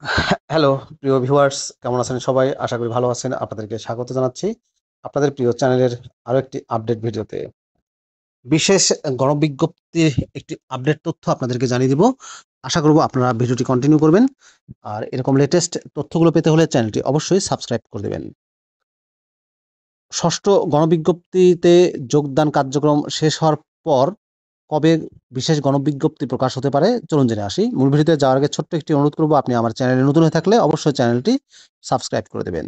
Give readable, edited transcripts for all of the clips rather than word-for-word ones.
Hello প্রিয় viewers, কেমন আছেন সবাই? আশা করি ভালো আছেন। আপনাদেরকে স্বাগত জানাচ্ছি আপনাদের প্রিয় চ্যানেলের আরো একটি আপডেট ভিডিওতে। বিশেষ গণবিজ্ঞপ্তির একটি আপডেট তথ্য আপনাদেরকে জানিয়ে দিব। আশা করব আপনারা ভিডিওটি কন্টিনিউ করবেন। আর এরকম লেটেস্ট তথ্যগুলো পেতে হলে চ্যানেলটি অবশ্যই সাবস্ক্রাইব করে দেবেন। ষষ্ঠ গণবিজ্ঞপ্তিতে যোগদান কার্যক্রম শেষ হওয়ার পর কবে বিশেষ গণবিজ্ঞপ্তি প্রকাশ হতে পারে? চলুন জেনে আসি। মূল ভিডিওতে যাওয়ার আগে ছোট্ট একটি অনুরোধ করব, আপনি আমার চ্যানেলে নতুন হয়ে থাকলে অবশ্যই চ্যানেলটি সাবস্ক্রাইব করে দেবেন।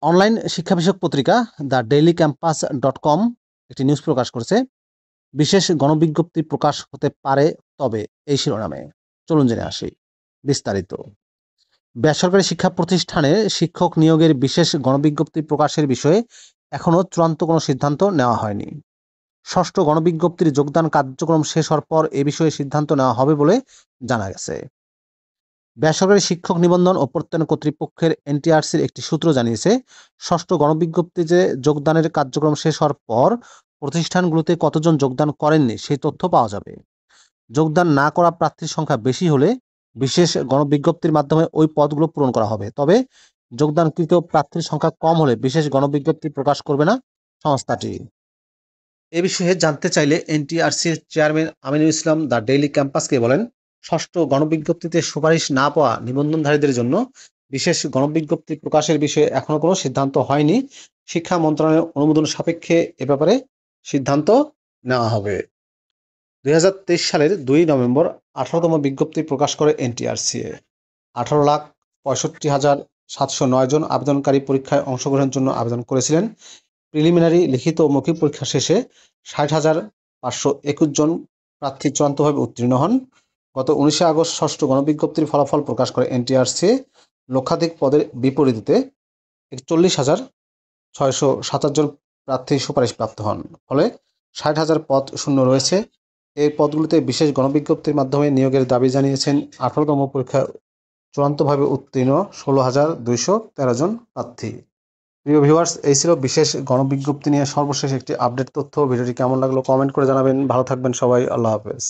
অনলাইন শিক্ষা বিষয়ক পত্রিকা দ্য ডেইলি ক্যাম্পাস .com একটি নিউজ প্রকাশ করেছে, বিশেষ গণবিজ্ঞপ্তি প্রকাশ হতে পারে তবে, এই শিরোনামে। চলুন জেনে আসি বিস্তারিত। বেসরকারি শিক্ষা প্রতিষ্ঠানে শিক্ষক নিয়োগের বিশেষ গণবিজ্ঞপ্তি প্রকাশের বিষয়ে এখনও চূড়ান্ত কোনো সিদ্ধান্ত নেওয়া হয়নি। ষষ্ঠ গণবিজ্ঞপ্তির যোগদান কার্যক্রম শেষ হওয়ার পর এ বিষয়ে সিদ্ধান্ত নেওয়া হবে বলে জানা গেছে। বেসরকারি শিক্ষক নিবন্ধন ও প্রত্যয়ন কর্তৃপক্ষের এনটিআরসির একটি সূত্র জানিয়েছে, ষষ্ঠ গণবিজ্ঞপ্তিতে যোগদানের কার্যক্রম শেষ হওয়ার পর প্রতিষ্ঠানগুলোতে কতজন যোগদান করেননি সেই তথ্য পাওয়া যাবে। যোগদান না করা প্রার্থীর সংখ্যা বেশি হলে বিশেষ গণবিজ্ঞপ্তির মাধ্যমে ওই পদগুলো পূরণ করা হবে। তবে যোগদানকৃত প্রার্থীর সংখ্যা কম হলে বিশেষ গণবিজ্ঞপ্তি প্রকাশ করবে না সংস্থাটি। এ বিষয়ে জানতে চাইলে এনটিআরসির chairman Aminul Islam the daily ক্যাম্পাসকে বলেন, ষষ্ঠ গণবিজ্ঞপ্তিতে সুপারিশ না পাওয়া নিবন্ধনধারীদের জন্য বিশেষ গণবিজ্ঞপ্তি প্রকাশের বিষয়ে এখনো কোনো সিদ্ধান্ত হয়নি। শিক্ষা মন্ত্রণালয়ের অনুমোদন সাপেক্ষে এ ব্যাপারে সিদ্ধান্ত নেওয়া হবে। 2023 সালের 2 নভেম্বর 18তম বিজ্ঞপ্তি প্রকাশ করে এনটিআরসি। 18,65,709 জন আবেদনকারী পরীক্ষায় অংশগ্রহণের জন্য আবেদন করেছিলেন। প্রিলিমিনারি লিখিত ও মৌখিক পরীক্ষা শেষে 60,521 জন প্রার্থী চূড়ান্তভাবে উত্তীর্ণ হন। গত 19 আগস্ট ষষ্ঠ গণবিজ্ঞপ্তির ফলাফল প্রকাশ করে এনটিআরসি। লক্ষাধিক পদের বিপরীতে 41,627 জন প্রার্থী সুপারিশপ্রাপ্ত হন। ফলে 60,000 পদ শূন্য রয়েছে। এই পদগুলোতে বিশেষ গণবিজ্ঞপ্তির মাধ্যমে নিয়োগের দাবি জানিয়েছেন 18তম পরীক্ষায় চূড়ান্তভাবে উত্তীর্ণ 16,213 জন প্রার্থী। প্রিয় ভিউয়ার্স, এই ছিল বিশেষ গণবিজ্ঞপ্তি নিয়ে সর্বশেষ একটি আপডেট তথ্য। ভিডিওটি কেমন লাগলো কমেন্ট করে জানাবেন। ভালো থাকবেন সবাই। আল্লাহ হাফেজ।